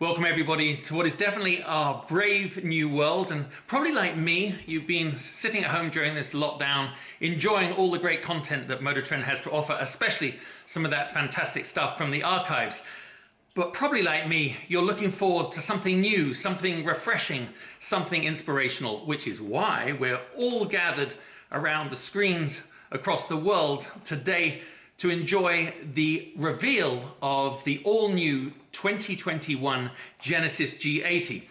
Welcome everybody to what is definitely our brave new world, and probably like me, you've been sitting at home during this lockdown, enjoying all the great content that MotorTrend has to offer, especially some of that fantastic stuff from the archives. But probably like me, you're looking forward to something new, something refreshing, something inspirational, which is why we're all gathered around the screens across the world today to enjoy the reveal of the all-new 2021 Genesis G80.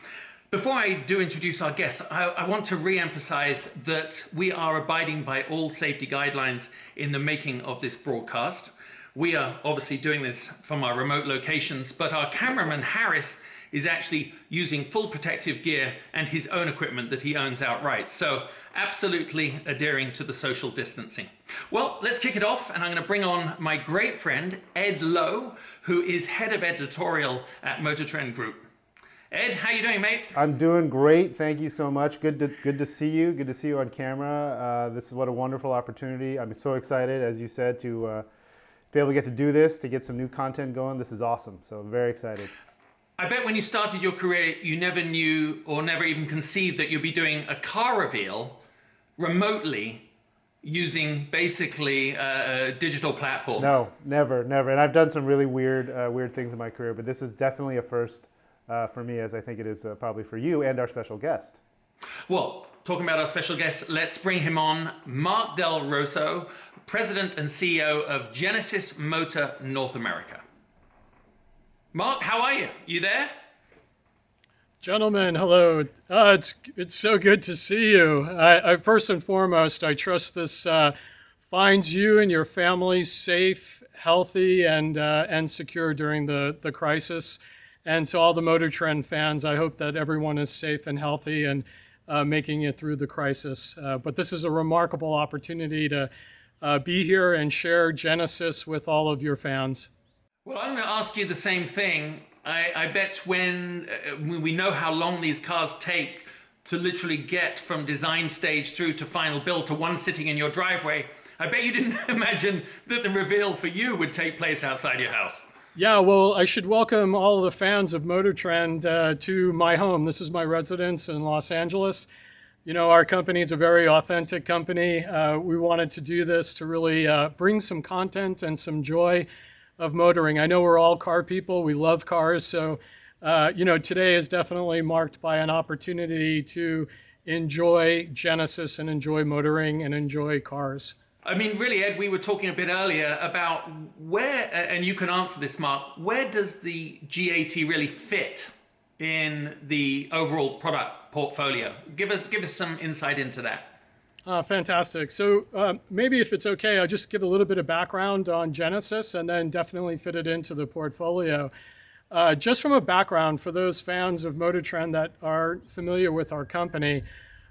Before I do introduce our guests, I want to re-emphasize that we are abiding by all safety guidelines in the making of this broadcast. We are obviously doing this from our remote locations, but our cameraman Harris is actually using full protective gear and his own equipment that he owns outright. So absolutely adhering to the social distancing. Well, let's kick it off, and I'm going to bring on my great friend, Ed Lowe, who is head of editorial at MotorTrend Group. Ed, how you doing, mate? I'm doing great. Thank you so much. Good to see you. Good to see you on camera. This is what a wonderful opportunity. I'm so excited, as you said, to be able to get to do this, to get some new content going. This is awesome. So I'm very excited. I bet when you started your career, you never knew or never even conceived that you'd be doing a car reveal remotely using basically a digital platform. No, never. And I've done some really weird things in my career, but this is definitely a first for me, as I think it is probably for you and our special guest. Well, talking about our special guest, let's bring him on. Mark Del Rosso, President and CEO of Genesis Motor North America. Mark, how are you? You there? Gentlemen, hello. It's so good to see you. I first and foremost, I trust this finds you and your family safe, healthy, and secure during the crisis. And to all the MotorTrend fans, I hope that everyone is safe and healthy and making it through the crisis. But this is a remarkable opportunity to be here and share Genesis with all of your fans. Well, I'm going to ask you the same thing. I bet when we know how long these cars take to literally get from design stage through to final build to one sitting in your driveway, I bet you didn't imagine that the reveal for you would take place outside your house. Yeah, well, I should welcome all the fans of MotorTrend to my home. This is my residence in Los Angeles. You know, our company is a very authentic company. We wanted to do this to really bring some content and some joy of motoring. I know we're all car people. We love cars. So, today is definitely marked by an opportunity to enjoy Genesis and enjoy motoring and enjoy cars. I mean, really, Ed, we were talking a bit earlier about where, and you can answer this, Mark, where does the G80 really fit in the overall product portfolio? Give us some insight into that. Fantastic. So maybe if it's okay, I'll just give a little bit of background on Genesis and then definitely fit it into the portfolio. Just from a background for those fans of MotorTrend that are familiar with our company,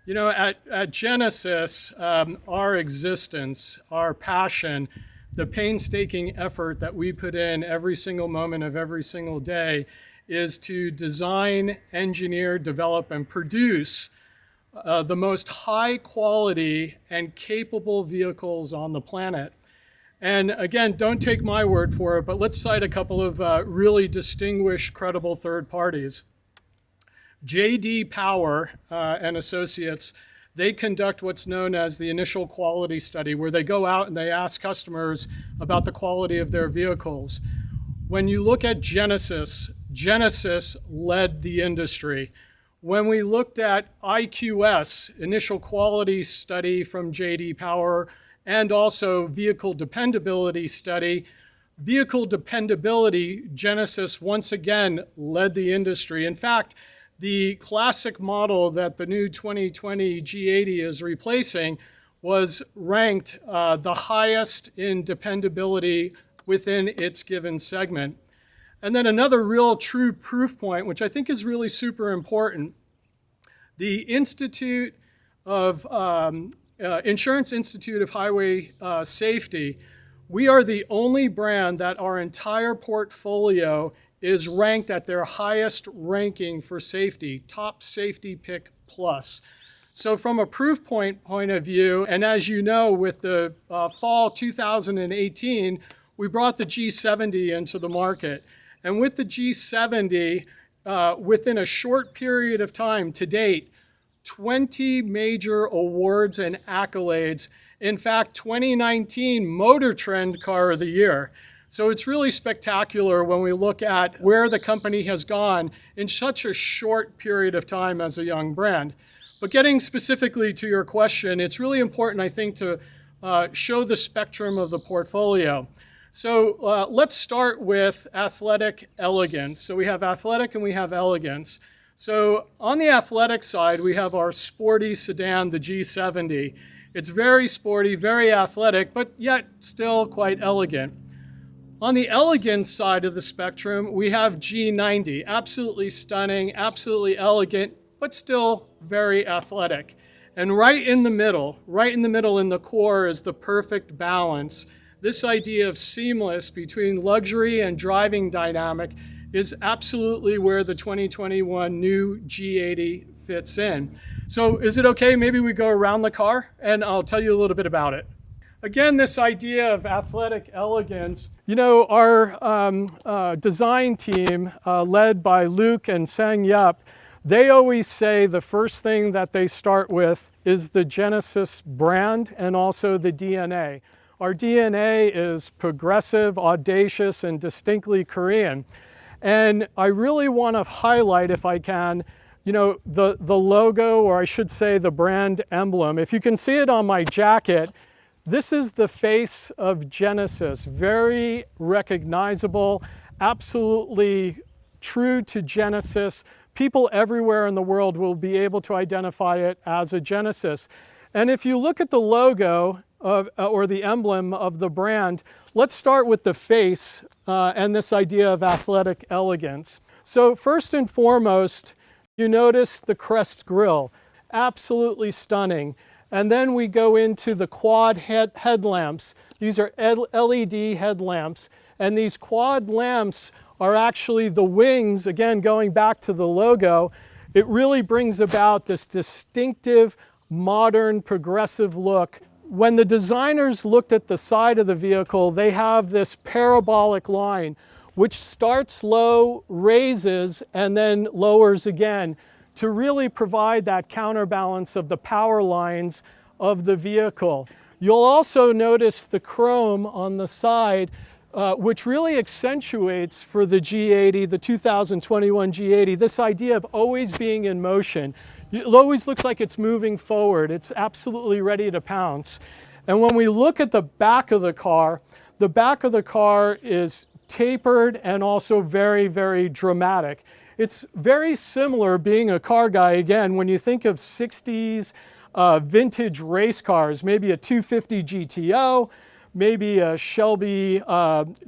you know, at Genesis, our existence, our passion, the painstaking effort that we put in every single moment of every single day is to design, engineer, develop, and produce the most high quality and capable vehicles on the planet. And again, don't take my word for it, but let's cite a couple of really distinguished, credible third parties. J.D. Power and Associates, they conduct what's known as the initial quality study, where they go out and they ask customers about the quality of their vehicles. When you look at Genesis, Genesis led the industry. When we looked at IQS, initial quality study from J.D. Power, and also vehicle dependability study, Genesis once again led the industry. In fact, the classic model that the new 2020 G80 is replacing was ranked the highest in dependability within its given segment. And then another real true proof point, which I think is really super important, the Institute of Insurance Institute of Highway Safety, we are the only brand that our entire portfolio is ranked at their highest ranking for safety, top safety pick plus. So from a proof point of view, and as you know, with the fall 2018, we brought the G70 into the market. And with the G70, within a short period of time to date, 20 major awards and accolades. In fact, 2019 MotorTrend Car of the Year. So it's really spectacular when we look at where the company has gone in such a short period of time as a young brand. But getting specifically to your question, it's really important, I think, to show the spectrum of the portfolio. So let's start with athletic elegance. So we have athletic and we have elegance. So on the athletic side, we have our sporty sedan, the G70. It's very sporty, very athletic, but yet still quite elegant. On the elegance side of the spectrum, we have G90, absolutely stunning, absolutely elegant, but still very athletic. And right in the middle in the core is the perfect balance. This idea of seamless between luxury and driving dynamic is absolutely where the 2021 new G80 fits in. So is it okay? Maybe we go around the car and I'll tell you a little bit about it. Again, this idea of athletic elegance, you know, our design team led by Luke and Sang Yep, they always say the first thing that they start with is the Genesis brand and also the DNA. Our DNA is progressive, audacious, and distinctly Korean. And I really want to highlight, if I can, you know, the logo, or I should say the brand emblem. If you can see it on my jacket, this is the face of Genesis, very recognizable, absolutely true to Genesis. People everywhere in the world will be able to identify it as a Genesis. And if you look at the logo or the emblem of the brand, let's start with the face and this idea of athletic elegance. So first and foremost, you notice the crest grille, absolutely stunning. And then we go into the quad headlamps. These are LED headlamps, and these quad lamps are actually the wings. Again, going back to the logo, it really brings about this distinctive, modern, progressive look. When the designers looked at the side of the vehicle, they have this parabolic line, which starts low, raises, and then lowers again, to really provide that counterbalance of the power lines of the vehicle. You'll also notice the chrome on the side, which really accentuates for the G80, the 2021 G80, this idea of always being in motion. It always looks like it's moving forward. It's absolutely ready to pounce. And when we look at the back of the car is tapered and also very, very dramatic. It's very similar, being a car guy, again, when you think of 60s vintage race cars, maybe a 250 GTO, maybe a Shelby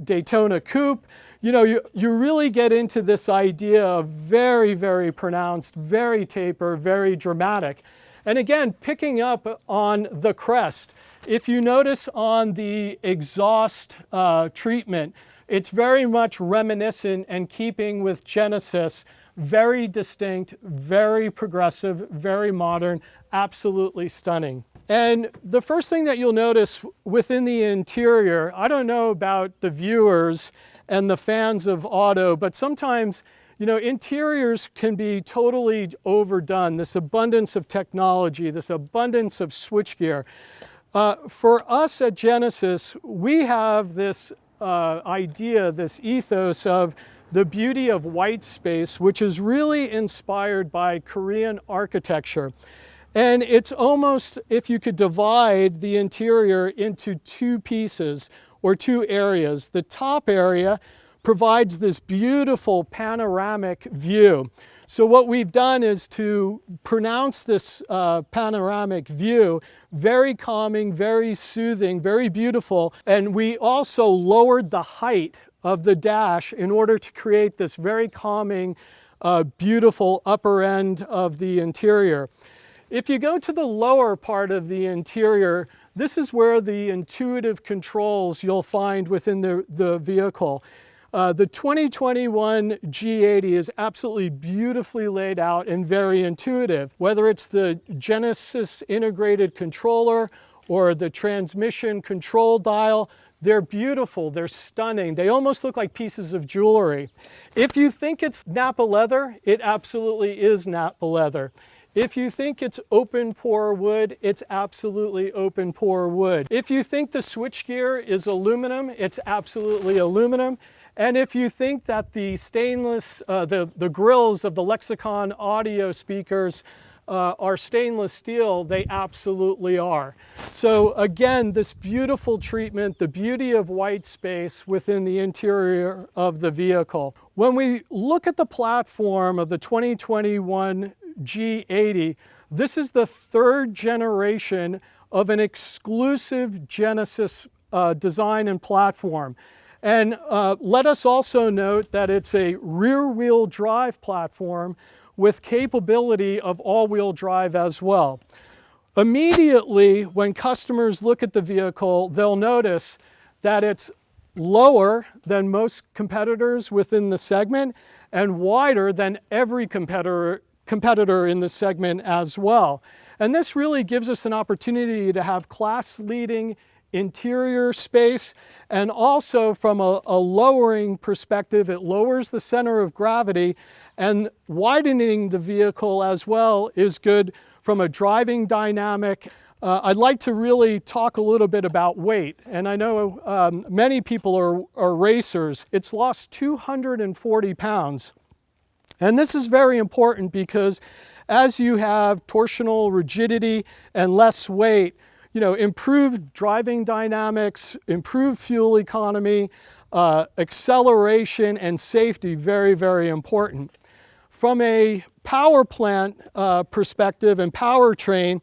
Daytona Coupe. You know, you really get into this idea of very, very pronounced, very taper, very dramatic. And again, picking up on the crest, if you notice on the exhaust treatment, it's very much reminiscent and keeping with Genesis, very distinct, very progressive, very modern, absolutely stunning. And the first thing that you'll notice within the interior, I don't know about the viewers and the fans of auto, but sometimes, you know, interiors can be totally overdone, this abundance of technology, this abundance of switchgear. For us at Genesis, we have this idea, this ethos of the beauty of white space, which is really inspired by Korean architecture. And it's almost, if you could divide the interior into two pieces or two areas. The top area provides this beautiful panoramic view. So what we've done is to pronounce this panoramic view very calming, very soothing, very beautiful. And we also lowered the height of the dash in order to create this very calming, beautiful upper end of the interior. If you go to the lower part of the interior, this is where the intuitive controls you'll find within the vehicle. The 2021 G80 is absolutely beautifully laid out and very intuitive. Whether it's the Genesis integrated controller or the transmission control dial. They're beautiful, they're stunning. They almost look like pieces of jewelry. If you think it's Napa leather, it absolutely is Napa leather. If you think it's open pore wood, it's absolutely open pore wood. If you think the switchgear is aluminum, it's absolutely aluminum. And if you think that the stainless, the grills of the Lexicon audio speakers are stainless steel, they absolutely are. So again, this beautiful treatment, the beauty of white space within the interior of the vehicle. When we look at the platform of the 2021 G80, this is the third generation of an exclusive Genesis design and platform. And let us also note that it's a rear-wheel drive platform with capability of all-wheel drive as well. Immediately, when customers look at the vehicle, they'll notice that it's lower than most competitors within the segment and wider than every competitor in the segment as well. And this really gives us an opportunity to have class-leading interior space, and also from a lowering perspective, it lowers the center of gravity, and widening the vehicle as well is good from a driving dynamic. I'd like to really talk a little bit about weight, and I know many people are racers. It's lost 240 pounds, and this is very important because as you have torsional rigidity and less weight, improved driving dynamics, improved fuel economy, acceleration and safety, very, very important. From a power plant perspective and powertrain,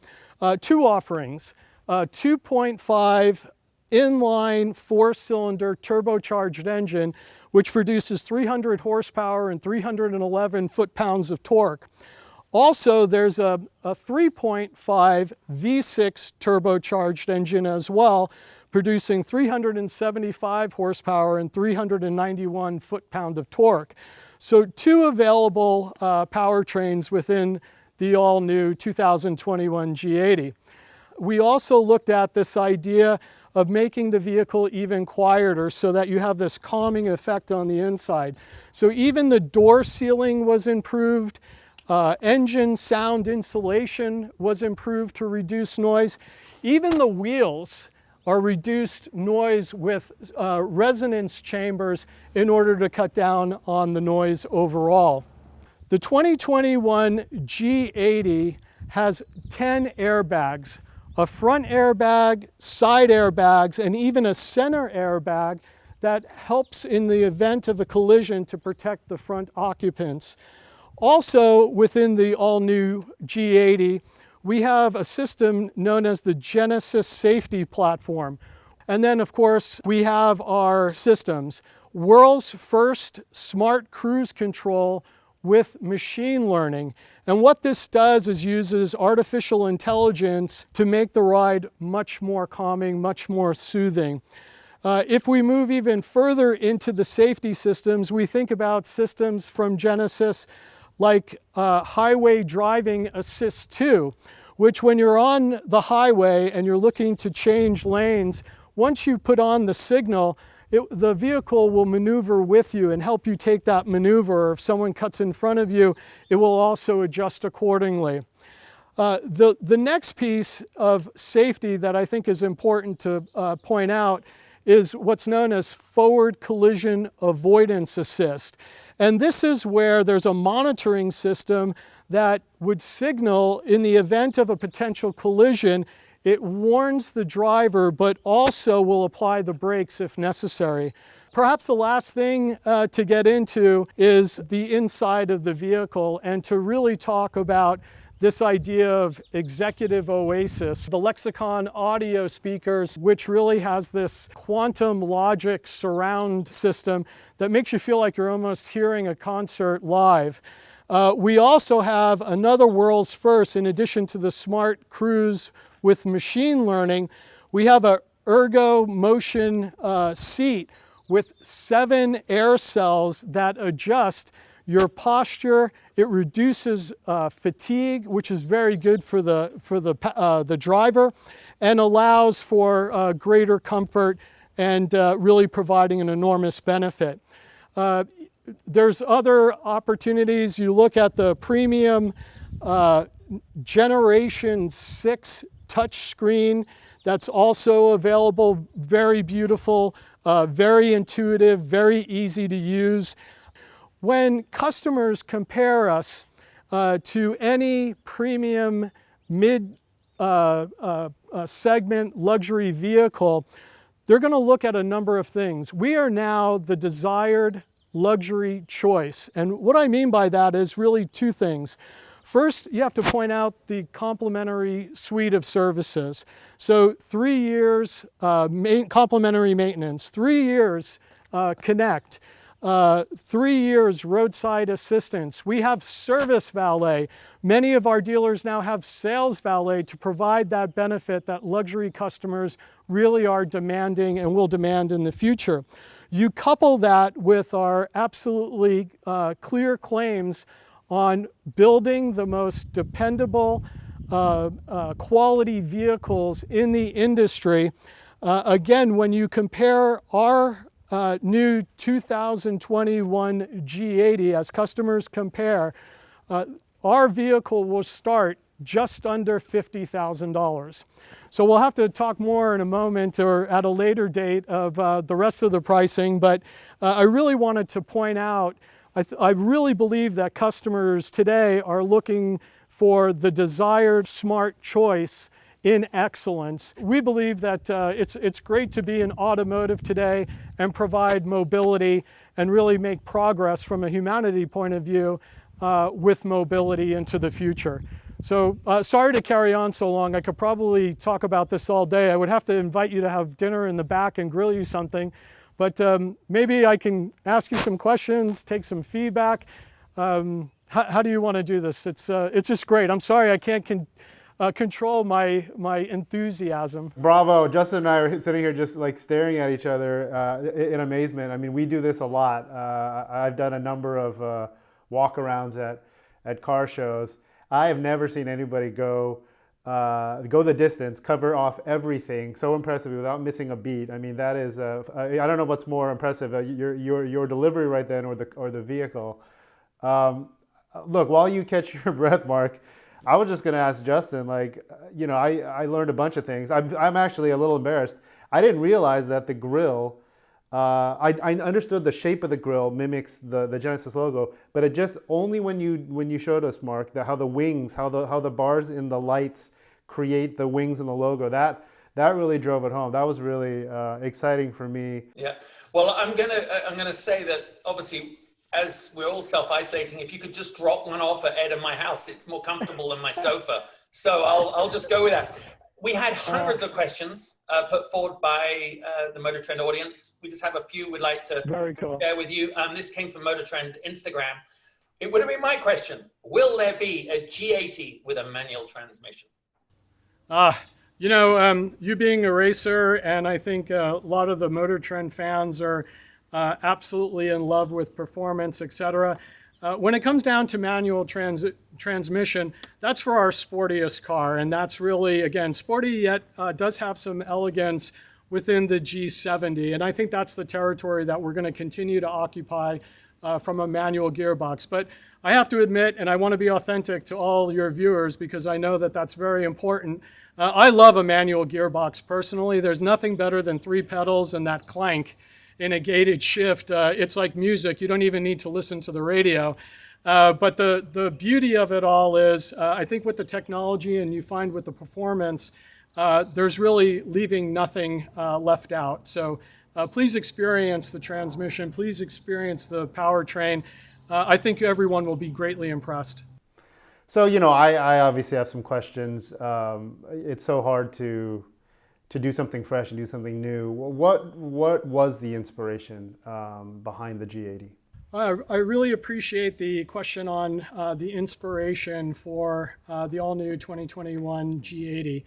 two offerings, 2.5 inline four-cylinder turbocharged engine, which produces 300 horsepower and 311 foot-pounds of torque. Also, there's a 3.5 V6 turbocharged engine as well, producing 375 horsepower and 391 foot-pound of torque. So two available powertrains within the all-new 2021 G80. We also looked at this idea of making the vehicle even quieter so that you have this calming effect on the inside. So even the door sealing was improved. Engine sound insulation was improved to reduce noise. Even the wheels are reduced noise with resonance chambers in order to cut down on the noise overall. The 2021 G80 has 10 airbags, a front airbag, side airbags, and even a center airbag that helps in the event of a collision to protect the front occupants. Also, within the all-new G80, we have a system known as the Genesis Safety Platform. And then, of course, we have our systems. World's first smart cruise control with machine learning. And what this does is uses artificial intelligence to make the ride much more calming, much more soothing. If we move even further into the safety systems, we think about systems from Genesis like Highway Driving Assist 2, which when you're on the highway and you're looking to change lanes, once you put on the signal, the vehicle will maneuver with you and help you take that maneuver. If someone cuts in front of you, it will also adjust accordingly. The next piece of safety that I think is important to point out is what's known as forward collision avoidance assist. And this is where there's a monitoring system that would signal in the event of a potential collision. It warns the driver, but also will apply the brakes if necessary. Perhaps the last thing to get into is the inside of the vehicle and to really talk about this idea of executive oasis. The Lexicon audio speakers, which really has this quantum logic surround system that makes you feel like you're almost hearing a concert live. We also have another world's first, in addition to the smart cruise with machine learning, we have a ergo motion seat with 7 air cells that adjust your posture. It reduces fatigue, which is very good for the driver. and allows for greater comfort and really providing an enormous benefit. There's other opportunities. You look at the premium Generation 6 touchscreen that's also available, very beautiful, very intuitive, very easy to use. When customers compare us to any premium mid-segment luxury vehicle, they're going to look at a number of things. We are now the desired luxury choice. And what I mean by that is really two things. First, you have to point out the complimentary suite of services. So 3 years complimentary maintenance, 3 years Connect, 3 years roadside assistance. We have service valet. Many of our dealers now have sales valet to provide that benefit that luxury customers really are demanding and will demand in the future. You couple that with our absolutely clear claims on building the most dependable quality vehicles in the industry. Again, when you compare our new 2021 G80, as customers compare, our vehicle will start just under $50,000. So we'll have to talk more in a moment or at a later date of the rest of the pricing, but I really wanted to point out, I really believe that customers today are looking for the desired smart choice in excellence. We believe that it's great to be in automotive today and provide mobility and really make progress from a humanity point of view with mobility into the future. So sorry to carry on so long. I could probably talk about this all day. I would have to invite you to have dinner in the back and grill you something. But maybe I can ask you some questions, take some feedback. How do you want to do this? It's just great. I'm sorry I can't control my enthusiasm. Bravo. Justin and I are sitting here just like staring at each other in amazement. I mean, we do this a lot. I've done a number of walk-arounds at car shows. I have never seen anybody go the distance, cover off everything so impressively without missing a beat. I mean, that is, I don't know what's more impressive, your delivery right then or the vehicle. Look, while you catch your breath, Mark, I was just going to ask Justin, like, you know, I learned a bunch of things. I'm actually a little embarrassed. I didn't realize that the grill, I understood the shape of the grill mimics the Genesis logo, but it just only when you showed us, Mark, how the wings, how the bars in the lights create the wings and the logo, that really drove it home. That was really exciting for me. Yeah. Well, I'm gonna say that obviously, as we're all self-isolating, if you could just drop one off at Ed in my house, it's more comfortable than my sofa. So I'll just go with that. We had hundreds of questions put forward by the MotorTrend audience. We just have a few we'd like to share with you. This came from MotorTrend Instagram. It would have been my question. Will there be a G80 with a manual transmission? You know, you being a racer, and I think a lot of the MotorTrend fans are absolutely in love with performance, etc. When it comes down to manual transmission, that's for our sportiest car, and that's really, again, sporty yet does have some elegance within the G70, and I think that's the territory that we're going to continue to occupy from a manual gearbox. But I have to admit, and I want to be authentic to all your viewers because I know that that's very important, I love a manual gearbox personally. There's nothing better than 3 pedals and that clank in a gated shift. It's like music. You don't even need to listen to the radio. But the beauty of it all is, I think with the technology and you find with the performance, there's really leaving nothing left out. So please experience the transmission. Please experience the powertrain. I think everyone will be greatly impressed. So, you know, I obviously have some questions. It's so hard to do something fresh and do something new. What was the inspiration behind the G80? I really appreciate the question on the inspiration for the all-new 2021 G80.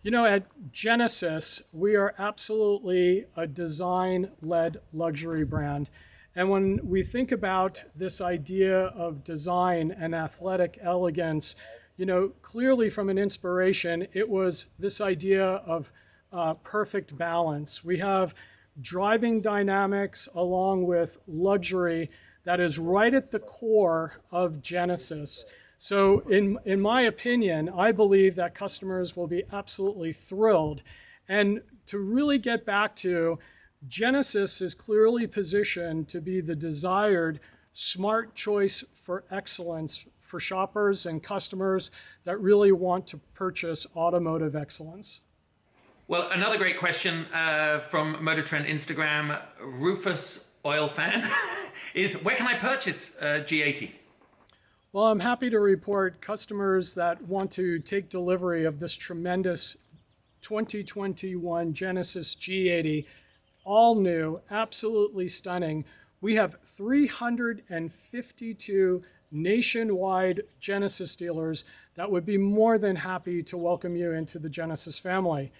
You know, at Genesis, we are absolutely a design-led luxury brand. And when we think about this idea of design and athletic elegance, clearly from an inspiration, it was this idea of perfect balance. We have driving dynamics along with luxury that is right at the core of Genesis. So in my opinion, I believe that customers will be absolutely thrilled. And to really get back to, Genesis is clearly positioned to be the desired smart choice for excellence for shoppers and customers that really want to purchase automotive excellence. Well, another great question from MotorTrend Instagram, Rufus Oil Fan, is where can I purchase G80? Well, I'm happy to report customers that want to take delivery of this tremendous 2021 Genesis G80, all new, absolutely stunning. We have 352 nationwide Genesis dealers that would be more than happy to welcome you into the Genesis family.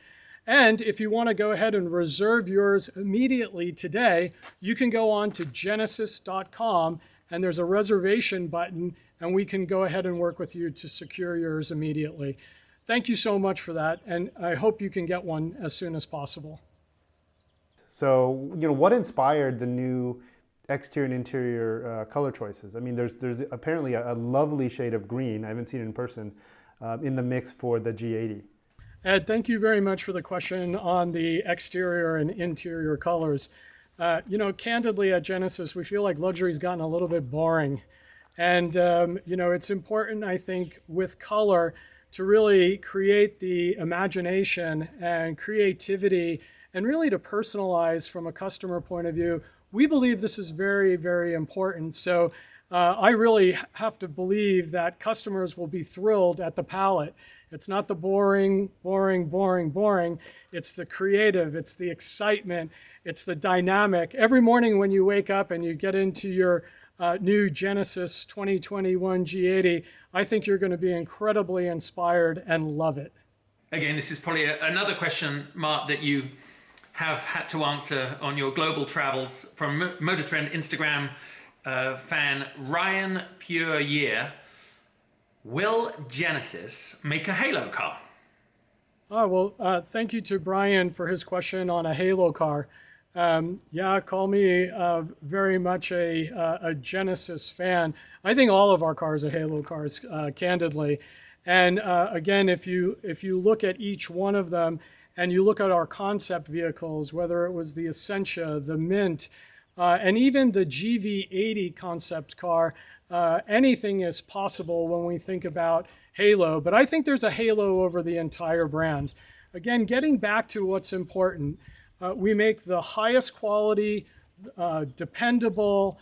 And if you want to go ahead and reserve yours immediately today, you can go on to genesis.com and there's a reservation button, and we can go ahead and work with you to secure yours immediately. Thank you so much for that, and I hope you can get one as soon as possible. So, what inspired the new exterior and interior color choices? I mean, there's apparently a lovely shade of green, I haven't seen it in person, in the mix for the G80. Ed, thank you very much for the question on the exterior and interior colors. Candidly at Genesis, we feel like luxury's gotten a little bit boring. And, it's important, I think, with color to really create the imagination and creativity and really to personalize from a customer point of view. We believe this is very, very important. So I really have to believe that customers will be thrilled at the palette. It's not the boring. It's the creative, it's the excitement, it's the dynamic. Every morning when you wake up and you get into your new Genesis 2021 G80, I think you're going to be incredibly inspired and love it. Again, this is probably another question, Mark, that you have had to answer on your global travels from MotorTrend Instagram fan Ryan Pure Year. Will Genesis make a halo car? Thank you to Brian for his question on a halo car. Call me very much a Genesis fan. I think all of our cars are halo cars, candidly. And again, if you look at each one of them and you look at our concept vehicles, whether it was the Essentia, the Mint, and even the GV80 concept car, anything is possible when we think about halo. But I think there's a halo over the entire brand. Again, getting back to what's important, we make the highest quality, dependable,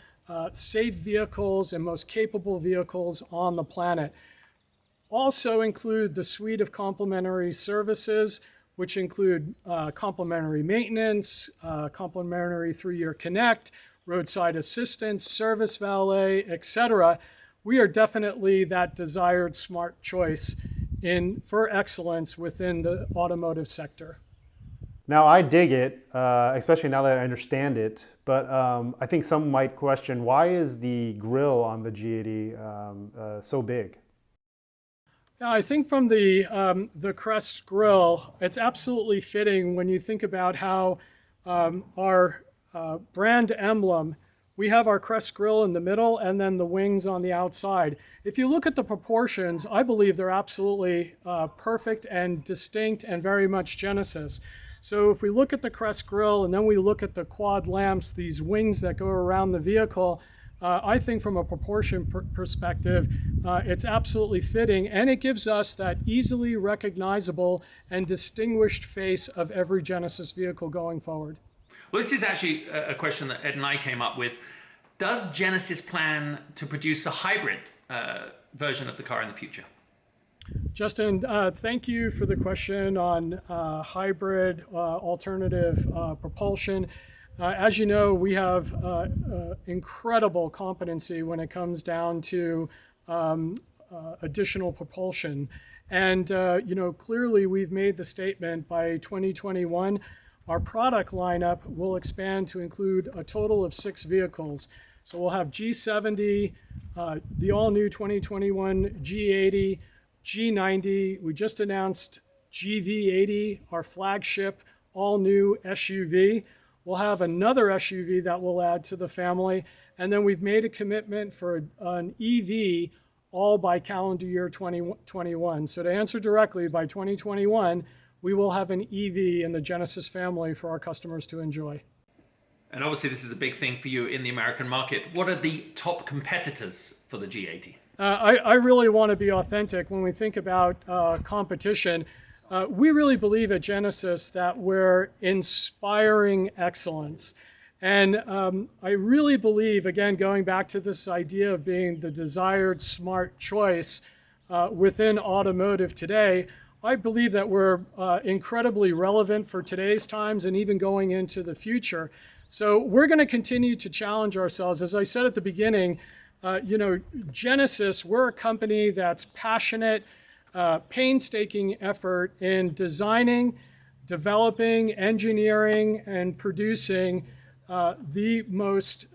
safe vehicles and most capable vehicles on the planet. Also include the suite of complementary services, which include complimentary maintenance, complimentary 3-year connect, roadside assistance, service valet, etc. We are definitely that desired smart choice for excellence within the automotive sector. Now, I dig it, especially now that I understand it, but I think some might question, why is the grille on the G80 so big? Yeah, I think from the Crest grille, it's absolutely fitting when you think about how our brand emblem, we have our Crest grille in the middle and then the wings on the outside. If you look at the proportions, I believe they're absolutely perfect and distinct and very much Genesis. So if we look at the Crest grille and then we look at the quad lamps, these wings that go around the vehicle, I think from a proportion perspective, it's absolutely fitting, and it gives us that easily recognizable and distinguished face of every Genesis vehicle going forward. Well, this is actually a question that Ed and I came up with. Does Genesis plan to produce a hybrid version of the car in the future? Justin, thank you for the question on hybrid alternative propulsion. As you know, we have incredible competency when it comes down to additional propulsion. And, clearly we've made the statement by 2021, our product lineup will expand to include a total of 6 vehicles. So we'll have G70, the all-new 2021 G80, G90. We just announced GV80, our flagship all-new SUV. We'll have another SUV that we'll add to the family. And then we've made a commitment for an EV all by calendar year 2021. So to answer directly, by 2021, we will have an EV in the Genesis family for our customers to enjoy. And obviously this is a big thing for you in the American market. What are the top competitors for the G80? I really want to be authentic when we think about competition. We really believe at Genesis that we're inspiring excellence. And I really believe, again, going back to this idea of being the desired smart choice within automotive today, I believe that we're incredibly relevant for today's times and even going into the future. So we're going to continue to challenge ourselves. As I said at the beginning, Genesis, we're a company that's passionate, painstaking effort in designing, developing, engineering, and producing the most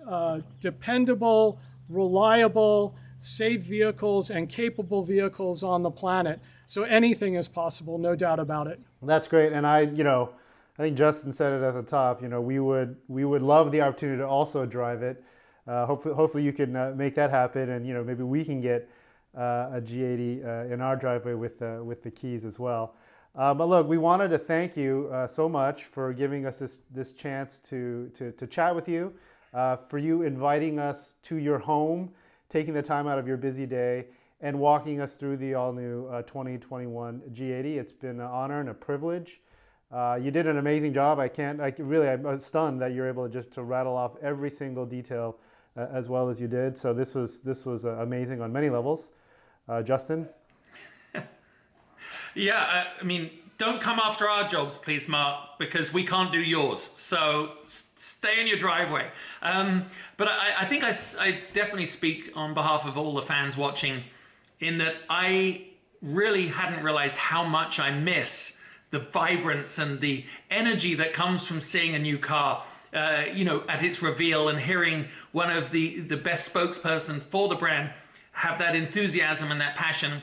dependable, reliable, safe vehicles and capable vehicles on the planet. So anything is possible, no doubt about it. That's great. And I think Justin said it at the top. We would love the opportunity to also drive it. Hopefully you can make that happen, and maybe we can get a G80 in our driveway with the keys as well. But look, we wanted to thank you so much for giving us this chance to chat with you, for you inviting us to your home, taking the time out of your busy day, and walking us through the all-new 2021 G80. It's been an honor and a privilege. You did an amazing job. I'm stunned that you're able to rattle off every single detail as well as you did. So this was amazing on many levels. Justin? Yeah, don't come after our jobs, please, Mark, because we can't do yours. So stay in your driveway. But I think I definitely speak on behalf of all the fans watching, in that I really hadn't realized how much I miss the vibrance and the energy that comes from seeing a new car, at its reveal, and hearing one of the best spokesperson for the brand have that enthusiasm and that passion.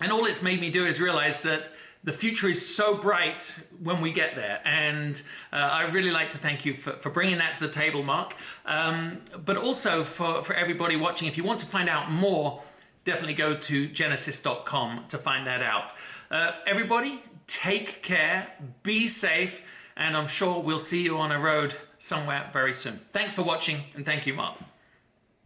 And all it's made me do is realize that the future is so bright when we get there. And I really like to thank you for bringing that to the table, Mark. But also for everybody watching, if you want to find out more, definitely go to genesis.com to find that out. Everybody, take care, be safe, and I'm sure we'll see you on a road somewhere very soon. Thanks for watching, and thank you, Mark.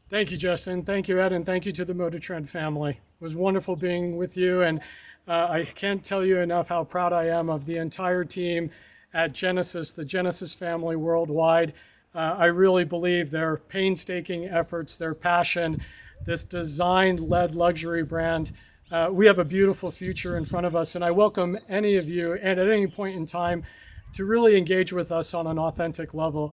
Thank you, Justin. Thank you, Ed, and thank you to the MotorTrend family. It was wonderful being with you, and I can't tell you enough how proud I am of the entire team at Genesis, the Genesis family worldwide. I really believe their painstaking efforts, their passion, this design-led luxury brand. We have a beautiful future in front of us, and I welcome any of you, and at any point in time, to really engage with us on an authentic level.